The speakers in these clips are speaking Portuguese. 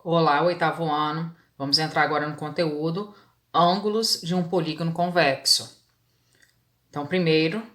Olá, oitavo ano. Vamos entrar agora no conteúdo ângulos de um polígono convexo. Então, primeiro,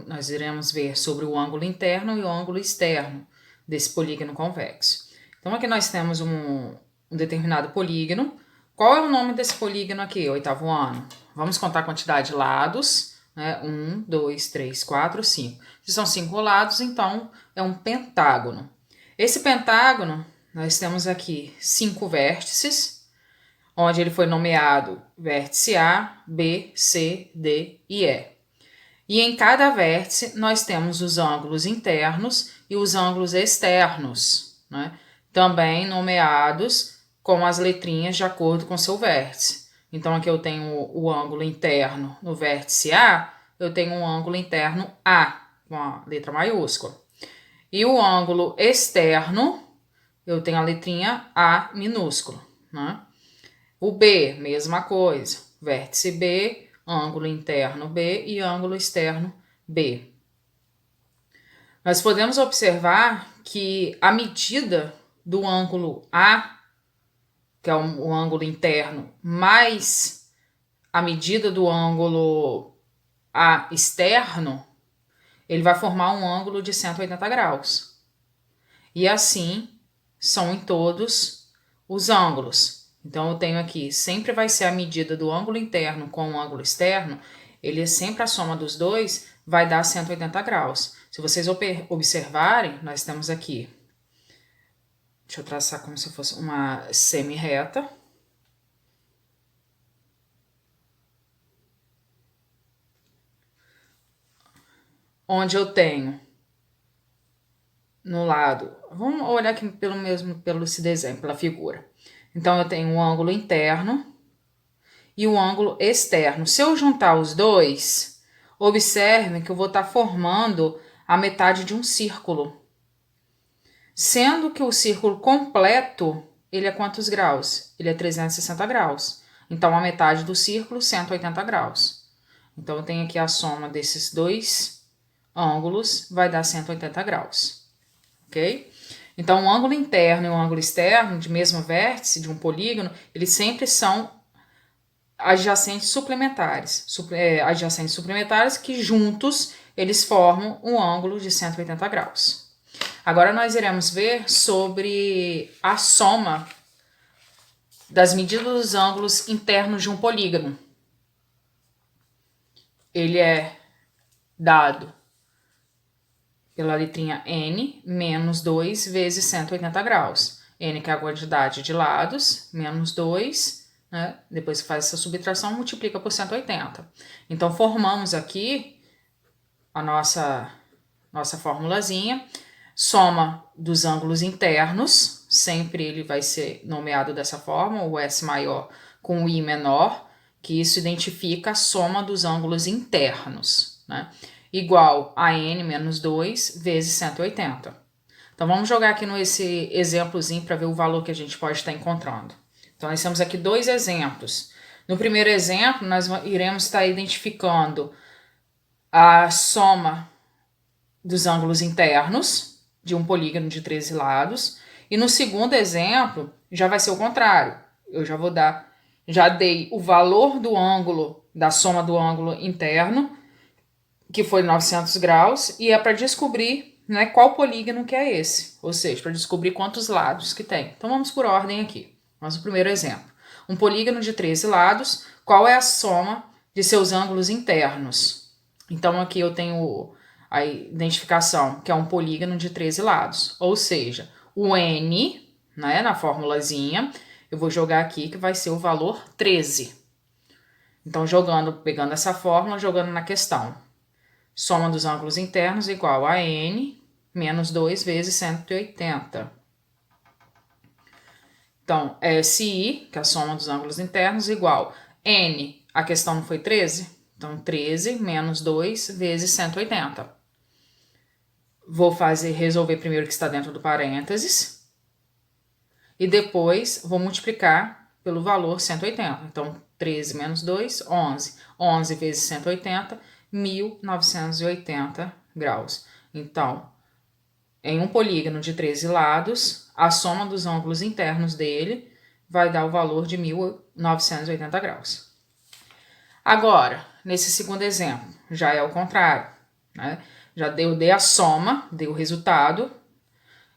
nós iremos ver sobre o ângulo interno e o ângulo externo desse polígono convexo. Então, aqui nós temos um determinado polígono. Qual é o nome desse polígono aqui, oitavo ano? Vamos contar a quantidade de lados, né? 1, 2, 3, 4, 5. Se são 5 lados, então é um pentágono. Esse pentágono, nós temos aqui 5 vértices, onde ele foi nomeado vértice A, B, C, D e E. E em cada vértice nós temos os ângulos internos e os ângulos externos, né? Também nomeados com as letrinhas de acordo com seu vértice. Então aqui eu tenho o ângulo interno no vértice A, eu tenho um ângulo interno A, com a letra maiúscula. E o ângulo externo, eu tenho a letrinha A minúscula, né? O B, mesma coisa. Vértice B, ângulo interno B e ângulo externo B. Nós podemos observar que a medida do ângulo A, que é o ângulo interno, mais a medida do ângulo A externo, ele vai formar um ângulo de 180 graus. E assim são em todos os ângulos. Então, eu tenho aqui, sempre vai ser a medida do ângulo interno com o ângulo externo, ele é sempre a soma dos dois, vai dar 180 graus. Se vocês observarem, nós temos aqui, deixa eu traçar como se fosse uma semi-reta. Onde eu tenho no lado, vamos olhar aqui pelo esse desenho, pela figura. Então, eu tenho um ângulo interno e o ângulo externo. Se eu juntar os dois, observem que eu vou estar formando a metade de um círculo. Sendo que o círculo completo, ele é quantos graus? Ele é 360 graus. Então, a metade do círculo, 180 graus. Então, eu tenho aqui a soma desses dois ângulos, vai dar 180 graus. Ok? Então, o ângulo interno e o ângulo externo, de mesmo vértice, de um polígono, eles sempre são adjacentes suplementares. Adjacentes suplementares que juntos eles formam um ângulo de 180 graus. Agora nós iremos ver sobre a soma das medidas dos ângulos internos de um polígono. Ele é dado pela letrinha N menos 2 vezes 180 graus. N que é a quantidade de lados, menos 2, né? Depois que faz essa subtração, multiplica por 180. Então, formamos aqui a nossa formulazinha. Soma dos ângulos internos, sempre ele vai ser nomeado dessa forma, o S maior com o I menor, que isso identifica a soma dos ângulos internos, né? Igual a N menos 2 vezes 180. Então, vamos jogar aqui nesse exemplozinho para ver o valor que a gente pode estar encontrando. Então, nós temos aqui dois exemplos. No primeiro exemplo, nós iremos estar identificando a soma dos ângulos internos de um polígono de 13 lados. E no segundo exemplo, já vai ser o contrário. Eu já dei o valor do ângulo, da soma do ângulo interno, que foi 900 graus, e é para descobrir, né, qual polígono que é esse. Ou seja, para descobrir quantos lados que tem. Então, vamos por ordem aqui. Vamos ao primeiro exemplo. Um polígono de 13 lados, qual é a soma de seus ângulos internos? Então, aqui eu tenho a identificação, que é um polígono de 13 lados. Ou seja, o N, né, na formulazinha, eu vou jogar aqui que vai ser o valor 13. Então, pegando essa fórmula, jogando na questão. Soma dos ângulos internos igual a N menos 2 vezes 180. Então, SI, que é a soma dos ângulos internos, igual N, a questão não foi 13? Então, 13 menos 2 vezes 180. Vou resolver primeiro o que está dentro do parênteses. E depois vou multiplicar pelo valor 180. Então, 13 menos 2, 11. 11 vezes 180, 1980 graus. Então, em um polígono de 13 lados, a soma dos ângulos internos dele vai dar o valor de 1980 graus. Agora, nesse segundo exemplo, já é o contrário, né? Dei a soma, dei o resultado,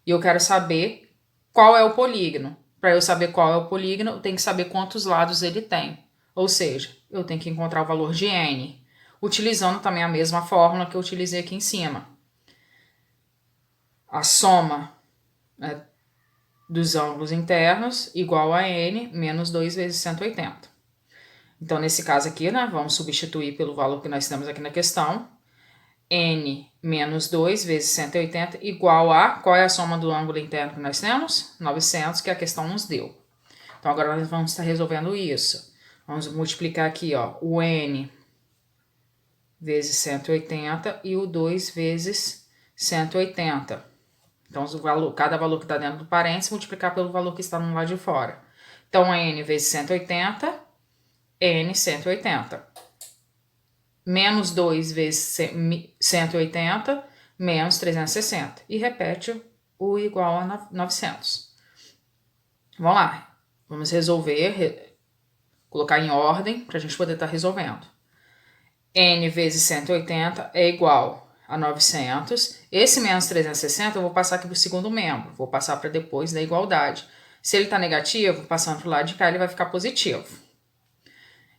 e eu quero saber qual é o polígono. Para eu saber qual é o polígono, eu tenho que saber quantos lados ele tem. Ou seja, eu tenho que encontrar o valor de n, utilizando também a mesma fórmula que eu utilizei aqui em cima. A soma, né, dos ângulos internos igual a n menos 2 vezes 180. Então, nesse caso aqui, né, vamos substituir pelo valor que nós temos aqui na questão. N menos 2 vezes 180 igual a... Qual é a soma do ângulo interno que nós temos? 900, que a questão nos deu. Então, agora nós vamos estar resolvendo isso. Vamos multiplicar aqui, ó, o N vezes 180 e o 2 vezes 180. Então, cada valor que está dentro do parênteses, multiplicar pelo valor que está no lado de fora. Então, N vezes 180, N 180. Menos 2 vezes 180, menos 360. E repete o igual a 900. Vamos lá. Vamos resolver, colocar em ordem para a gente poder estar resolvendo. N vezes 180 é igual a 900. Esse menos 360 eu vou passar aqui para o segundo membro. Vou passar para depois da igualdade. Se ele está negativo, passando para o lado de cá, ele vai ficar positivo.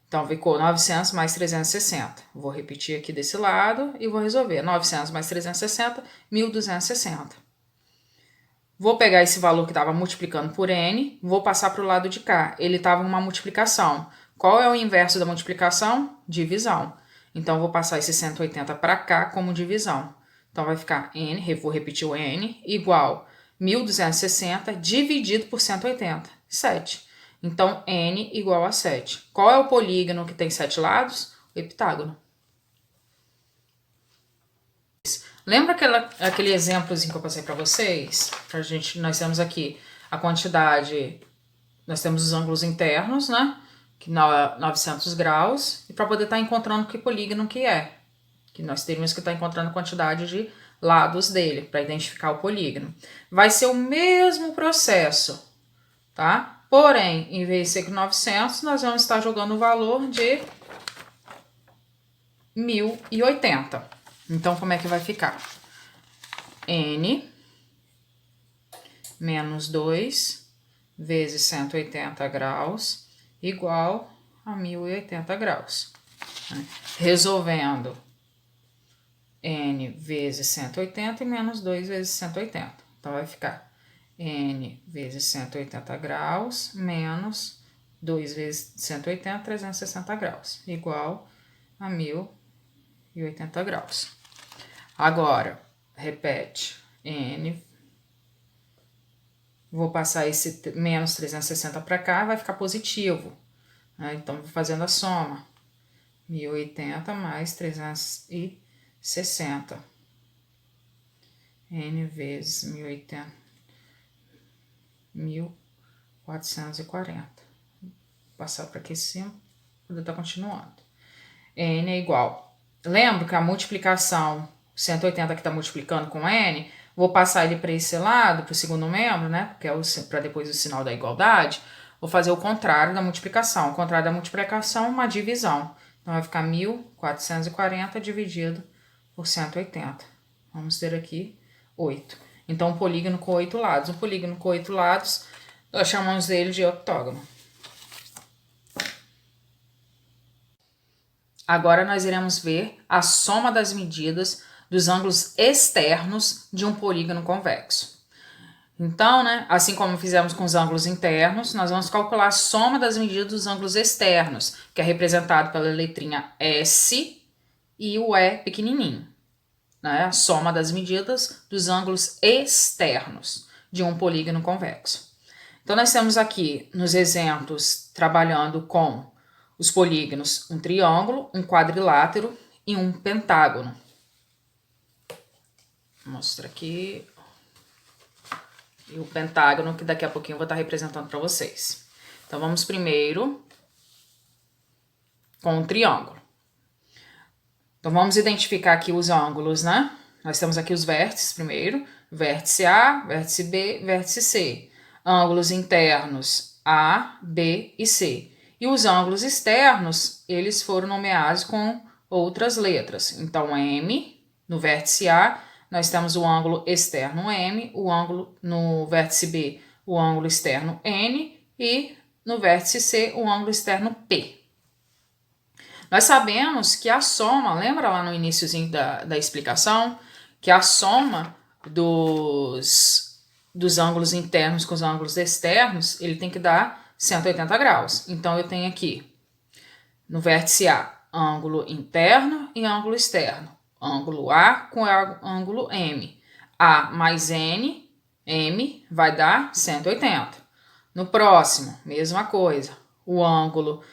Então, ficou 900 mais 360. Vou repetir aqui desse lado e vou resolver. 900 mais 360, 1.260. Vou pegar esse valor que estava multiplicando por n, vou passar para o lado de cá. Ele estava em uma multiplicação. Qual é o inverso da multiplicação? Divisão. Então, vou passar esse 180 para cá como divisão. Então, vai ficar n, vou repetir o n, igual 1.260 dividido por 180, 7. Então, n igual a 7. Qual é o polígono que tem 7 lados? O heptágono. Lembra aquele exemplozinho que eu passei para vocês? Nós temos aqui a quantidade, nós temos os ângulos internos, né? Que 900 graus. E para poder estar encontrando que polígono que é. Que nós teríamos que estar encontrando a quantidade de lados dele, para identificar o polígono. Vai ser o mesmo processo, tá? Porém, em vez de ser com 900, nós vamos estar jogando o valor de 1080. Então, como é que vai ficar? N menos 2 vezes 180 graus igual a 1080 graus. Resolvendo N vezes 180 e menos 2 vezes 180. Então, vai ficar N vezes 180 graus menos 2 vezes 180, 360 graus, igual a 1080 graus. Agora, repete, N, vou passar esse menos 360 para cá, vai ficar positivo. Né? Então, vou fazendo a soma, 1080 mais 360, N vezes 1080. 1440. Vou passar para aqui em cima, poder estar continuando. N é igual. Lembra que a multiplicação, 180 que está multiplicando com N, vou passar ele para esse lado, para o segundo membro, né? Que é para depois o sinal da igualdade. Vou fazer o contrário da multiplicação. O contrário da multiplicação é uma divisão. Então, vai ficar 1440 dividido por 180. Vamos ter aqui 8. Então, um polígono com 8 lados. Um polígono com 8 lados, nós chamamos dele de octógono. Agora, nós iremos ver a soma das medidas dos ângulos externos de um polígono convexo. Então, né, assim como fizemos com os ângulos internos, nós vamos calcular a soma das medidas dos ângulos externos, que é representado pela letrinha S e o E pequenininho. Né, a soma das medidas dos ângulos externos de um polígono convexo. Então, nós temos aqui nos exemplos trabalhando com os polígonos um triângulo, um quadrilátero e um pentágono. Mostra aqui e o pentágono, que daqui a pouquinho eu vou estar representando para vocês. Então, vamos primeiro com o triângulo. Então, vamos identificar aqui os ângulos, né? Nós temos aqui os vértices primeiro. vértice A, vértice B, vértice C. Ângulos internos A, B e C. E os ângulos externos, eles foram nomeados com outras letras. Então, M, no vértice A, nós temos o ângulo externo M, o ângulo no vértice B, o ângulo externo N e no vértice C, o ângulo externo P. Nós sabemos que a soma, lembra lá no iniciozinho da explicação, que a soma dos ângulos internos com os ângulos externos, ele tem que dar 180 graus. Então, eu tenho aqui, no vértice A, ângulo interno e ângulo externo. Ângulo A com ângulo M. A mais N, M, vai dar 180. No próximo, mesma coisa. O ângulo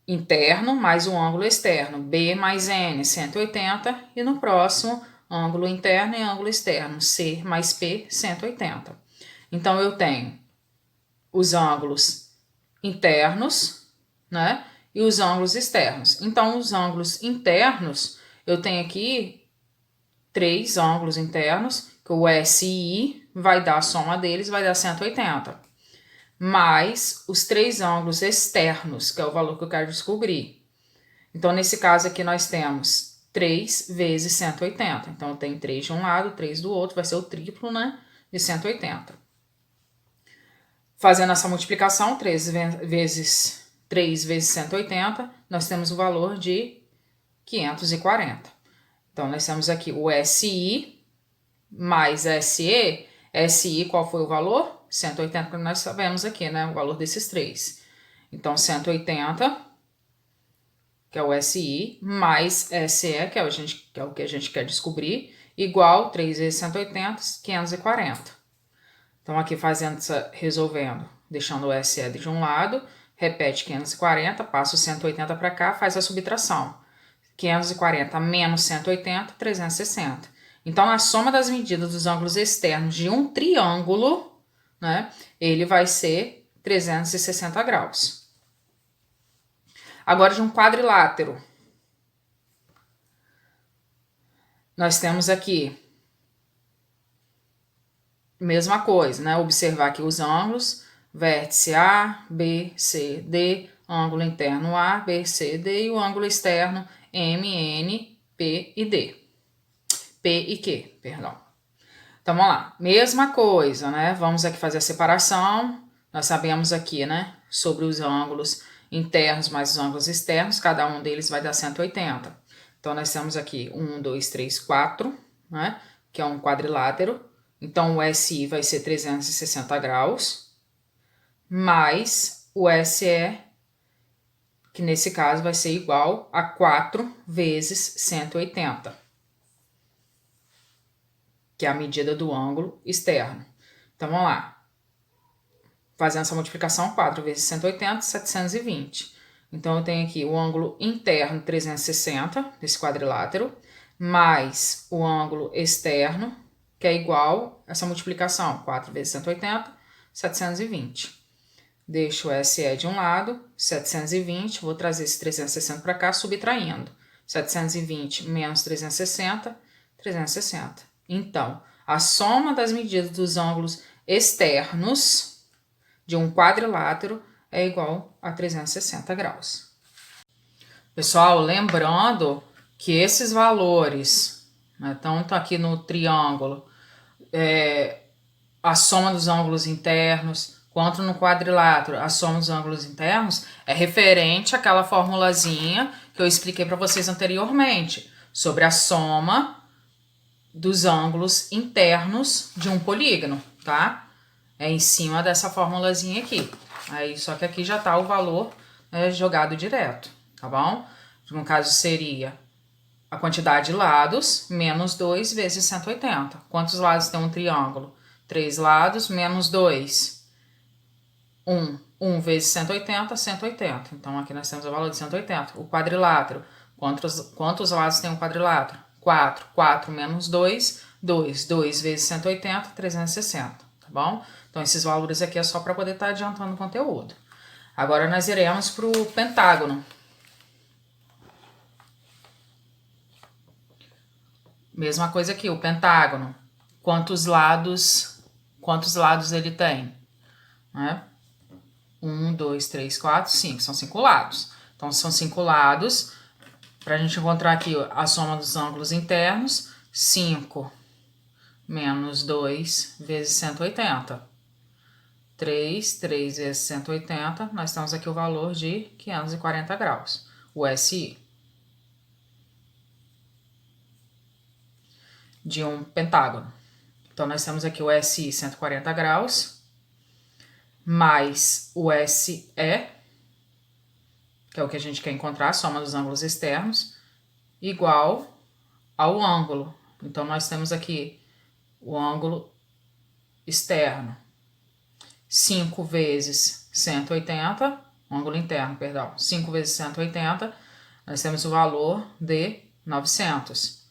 interno mais o ângulo externo. B mais N, 180. E no próximo, ângulo interno e ângulo externo. C mais P, 180. Então, eu tenho os ângulos internos, né? E os ângulos externos. Então, os ângulos internos, eu tenho aqui 3 ângulos internos, que o SI vai dar a soma deles, vai dar 180. Mais os 3 ângulos externos, que é o valor que eu quero descobrir. Então, nesse caso aqui, nós temos 3 vezes 180. Então, eu tenho 3 de um lado, 3 do outro, vai ser o triplo, né, de 180. Fazendo essa multiplicação, 3 vezes 180, nós temos o valor de 540. Então, nós temos aqui o SI mais SE. SI, qual foi o valor? 180, que nós sabemos aqui, né? O valor desses 3. Então, 180, que é o SI, mais SE, que é o que a gente quer descobrir, igual 3 vezes 180, 540. Então, aqui resolvendo, deixando o SE de um lado, repete 540, passa o 180 para cá, faz a subtração. 540 menos 180, 360. Então, a soma das medidas dos ângulos externos de um triângulo, né, ele vai ser 360 graus. Agora, de um quadrilátero. Nós temos aqui, mesma coisa, né? Observar aqui os ângulos, vértice A, B, C, D, ângulo interno A, B, C, D e o ângulo externo M, N, P e D. P e Q, perdão. Então, vamos lá. Mesma coisa, né? Vamos aqui fazer a separação. Nós sabemos aqui, né? Sobre os ângulos internos mais os ângulos externos. Cada um deles vai dar 180. Então, nós temos aqui 1, 2, 3, 4, né? Que é um quadrilátero. Então, o SI vai ser 360 graus. Mais o SE, que nesse caso vai ser igual a 4 vezes 180, que é a medida do ângulo externo. Então, vamos lá. Fazendo essa multiplicação, 4 vezes 180, 720. Então, eu tenho aqui o ângulo interno, 360, desse quadrilátero, mais o ângulo externo, que é igual a essa multiplicação, 4 vezes 180, 720. Deixo o SE de um lado, 720, vou trazer esse 360 para cá, subtraindo. 720 menos 360, 360. Então, a soma das medidas dos ângulos externos de um quadrilátero é igual a 360 graus. Pessoal, lembrando que esses valores, né, tanto aqui no triângulo, a soma dos ângulos internos, quanto no quadrilátero, a soma dos ângulos internos, é referente àquela formulazinha que eu expliquei para vocês anteriormente, sobre a soma dos ângulos internos de um polígono, tá? É em cima dessa formulazinha aqui. Aí, só que aqui já tá o valor, né, jogado direto, tá bom? No caso, seria a quantidade de lados menos 2 vezes 180. Quantos lados tem um triângulo? 3 lados menos 2. 1 vezes 180, 180. Então, aqui nós temos o valor de 180. O quadrilátero. Quantos lados tem um quadrilátero? 4. 4 menos 2, 2. 2 vezes 180, 360. Tá bom? Então, esses valores aqui é só para poder estar adiantando o conteúdo. Agora, nós iremos para o pentágono. Mesma coisa aqui, o pentágono. quantos lados ele tem, né? 1, 2, 3, 4, 5. São 5 lados. Então, são 5 lados. Para a gente encontrar aqui a soma dos ângulos internos, 5 menos 2 vezes 180. 3 vezes 180, nós temos aqui o valor de 540 graus, o SI. De um pentágono. Então, nós temos aqui o SI 140 graus, mais o SE, que é o que a gente quer encontrar, a soma dos ângulos externos, igual ao ângulo. Então, nós temos aqui o ângulo externo, 5 vezes 180, o ângulo interno, perdão, 5 vezes 180, nós temos o valor de 900.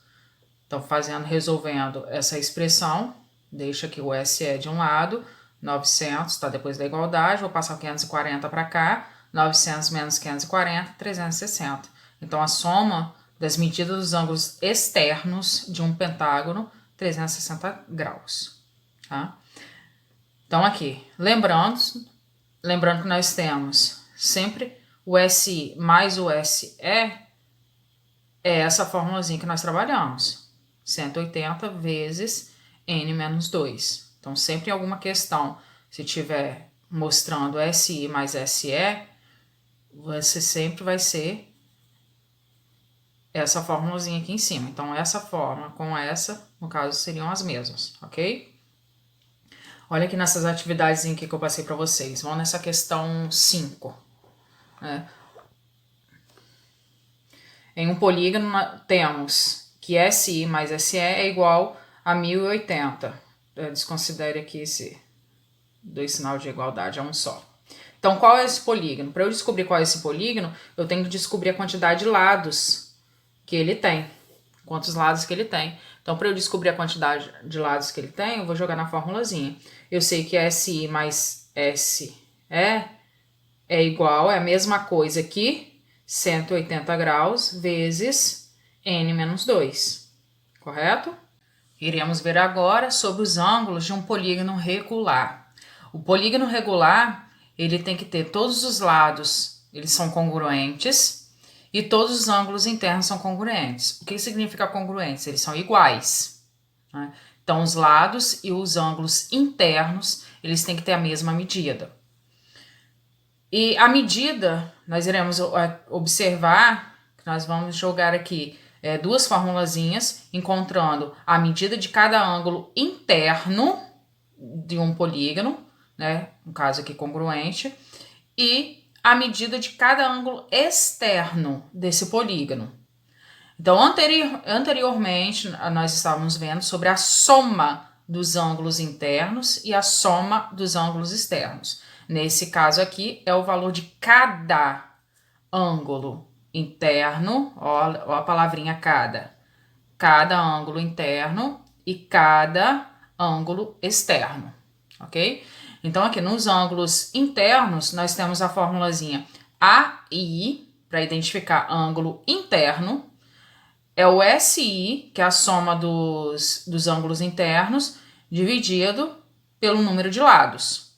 Então, resolvendo essa expressão, deixa aqui o SE de um lado, 900 está depois da igualdade, vou passar o 540 para cá, 900 menos 540, 360. Então, a soma das medidas dos ângulos externos de um pentágono, 360 graus. Tá? Então, aqui, lembrando que nós temos sempre o SI mais o SE, é essa formulazinha que nós trabalhamos. 180 vezes N menos 2. Então, sempre em alguma questão, se tiver mostrando SI mais SE, você sempre vai ser essa formulazinha aqui em cima. Então, essa forma com essa, no caso, seriam as mesmas, ok? Olha aqui nessas atividades que eu passei para vocês. Vamos nessa questão 5. Né? Em um polígono, temos que SI mais SE é igual a 1080. Desconsidere aqui esse dois sinal de igualdade, é um só. Então, qual é esse polígono? Para eu descobrir qual é esse polígono, eu tenho que descobrir a quantidade de lados que ele tem. Quantos lados que ele tem. Então, para eu descobrir a quantidade de lados que ele tem, eu vou jogar na formulazinha. Eu sei que SI mais SE é igual, é a mesma coisa que 180 graus vezes N menos 2. Correto? Iremos ver agora sobre os ângulos de um polígono regular. O polígono regular, ele tem que ter todos os lados, eles são congruentes, e todos os ângulos internos são congruentes. O que significa congruentes? Eles são iguais. Né? Então, os lados e os ângulos internos, eles têm que ter a mesma medida. E a medida, nós iremos observar, que nós vamos jogar aqui duas formulazinhas, encontrando a medida de cada ângulo interno de um polígono, né? No caso aqui congruente, e a medida de cada ângulo externo desse polígono. Então, anteriormente, nós estávamos vendo sobre a soma dos ângulos internos e a soma dos ângulos externos. Nesse caso aqui, é o valor de cada ângulo interno, ó a palavrinha cada ângulo interno e cada ângulo externo, ok? Então, aqui nos ângulos internos, nós temos a formulazinha AI, para identificar ângulo interno, é o SI, que é a soma dos ângulos internos, dividido pelo número de lados.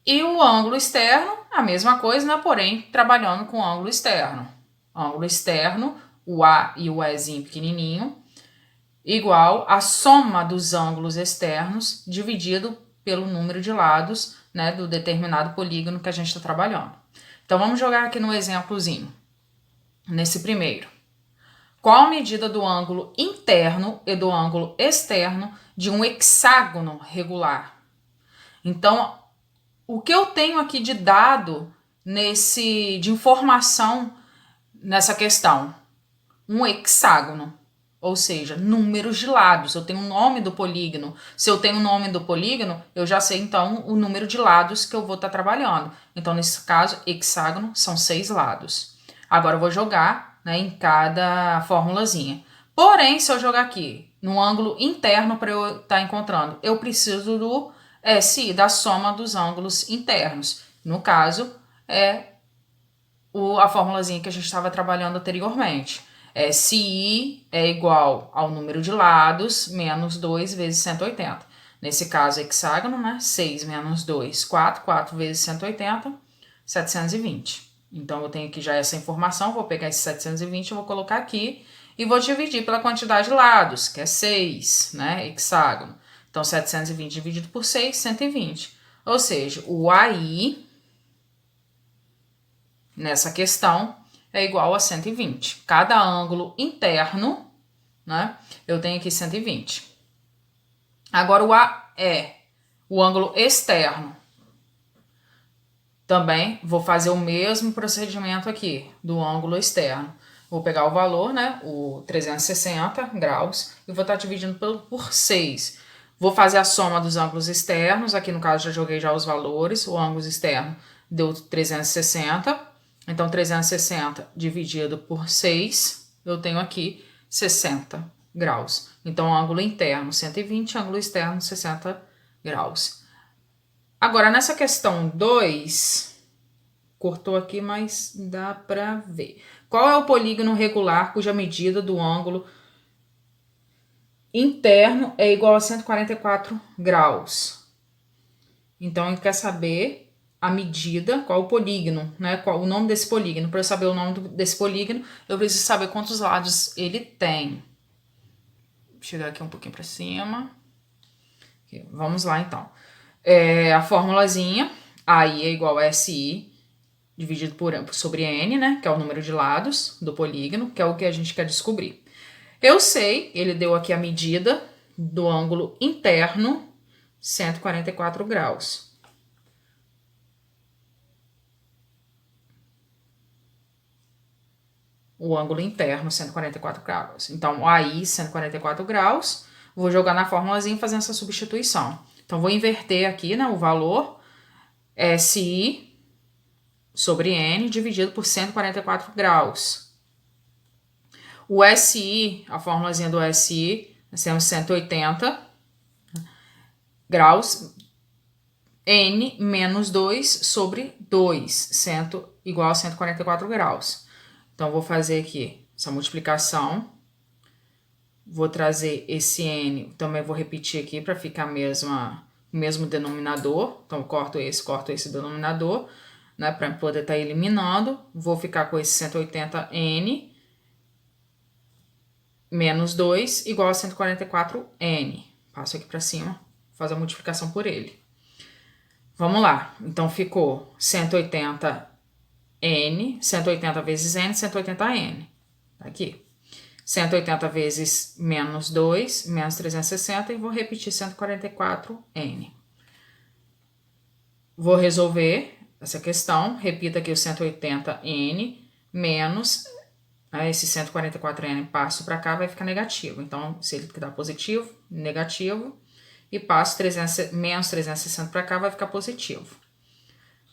E o ângulo externo, a mesma coisa, né? Porém, trabalhando com o ângulo externo. Ângulo externo, o A e o Ezinho pequenininho, igual a soma dos ângulos externos dividido pelo número de lados, né, do determinado polígono que a gente está trabalhando. Então, vamos jogar aqui no exemplozinho. Nesse primeiro. Qual a medida do ângulo interno e do ângulo externo de um hexágono regular? Então, o que eu tenho aqui de dado de informação nessa questão? Um hexágono, ou seja, números de lados. Eu tenho o nome do polígono. Se eu tenho o nome do polígono, eu já sei, então, o número de lados que eu vou estar trabalhando. Então, nesse caso, hexágono são 6 lados. Agora, eu vou jogar, né, em cada formulazinha. Porém, se eu jogar aqui no ângulo interno para eu estar encontrando, eu preciso do SI, da soma dos ângulos internos. No caso, é a formulazinha que a gente estava trabalhando anteriormente. SI é igual ao número de lados menos 2 vezes 180. Nesse caso, hexágono, né? 6 menos 2, 4. 4 vezes 180, 720. Então, eu tenho aqui já essa informação. Vou pegar esse 720, vou colocar aqui e vou dividir pela quantidade de lados, que é 6, né? Hexágono. Então, 720 dividido por 6, 120. Ou seja, o AI, nessa questão, é igual a 120. Cada ângulo interno, né? Eu tenho aqui 120. Agora, o AE, o ângulo externo. Também vou fazer o mesmo procedimento aqui, do ângulo externo. Vou pegar o valor, né? O 360 graus, e vou estar dividindo por 6. Vou fazer a soma dos ângulos externos. Aqui, no caso, já joguei já os valores. O ângulo externo deu 360. Então, 360 dividido por 6, eu tenho aqui 60 graus. Então, ângulo interno 120, ângulo externo 60 graus. Agora, nessa questão 2, cortou aqui, mas dá para ver. Qual é o polígono regular cuja medida do ângulo interno é igual a 144 graus? Então, a gente quer saber a medida, qual o polígono, né? Qual o nome desse polígono. Para eu saber o nome desse polígono, eu preciso saber quantos lados ele tem. Vou chegar aqui um pouquinho para cima. Aqui, vamos lá, então. A formulazinha, AI é igual a SI dividido sobre N, né? Que é o número de lados do polígono, que é o que a gente quer descobrir. Eu sei, ele deu aqui a medida do ângulo interno, 144 graus. O ângulo interno, 144 graus. Então, aí, 144 graus, vou jogar na formulazinha fazendo essa substituição. Então, vou inverter aqui, né, o valor SI sobre N dividido por 144 graus. O SI, a formulazinha do SI, nós temos 180 graus, N menos 2 sobre 2, igual a 144 graus. Então, vou fazer aqui essa multiplicação. Vou trazer esse N, também vou repetir aqui para ficar o mesmo denominador. Então, corto esse denominador, né, para poder estar eliminando. Vou ficar com esse 180N menos 2 igual a 144N. Passo aqui para cima, faço a multiplicação por ele. Vamos lá. Então, ficou 180N, 180 vezes N, 180N. Tá aqui. 180 vezes menos 2, menos 360, e vou repetir 144N. Vou resolver essa questão. Repita aqui o 180N menos esse 144N, passo para cá, vai ficar negativo. Então, se ele dá positivo, negativo, e passo menos 360 para cá, vai ficar positivo.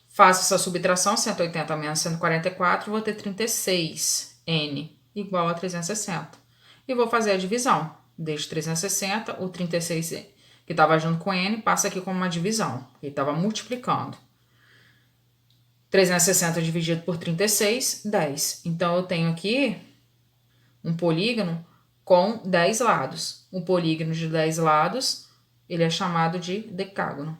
Faço essa subtração, 180 menos 144, vou ter 36N igual a 360. E vou fazer a divisão. Deixo 360, o 36 que estava junto com N, passa aqui como uma divisão. Ele estava multiplicando. 360 dividido por 36, 10. Então, eu tenho aqui um polígono com 10 lados. O polígono de 10 lados, ele é chamado de decágono.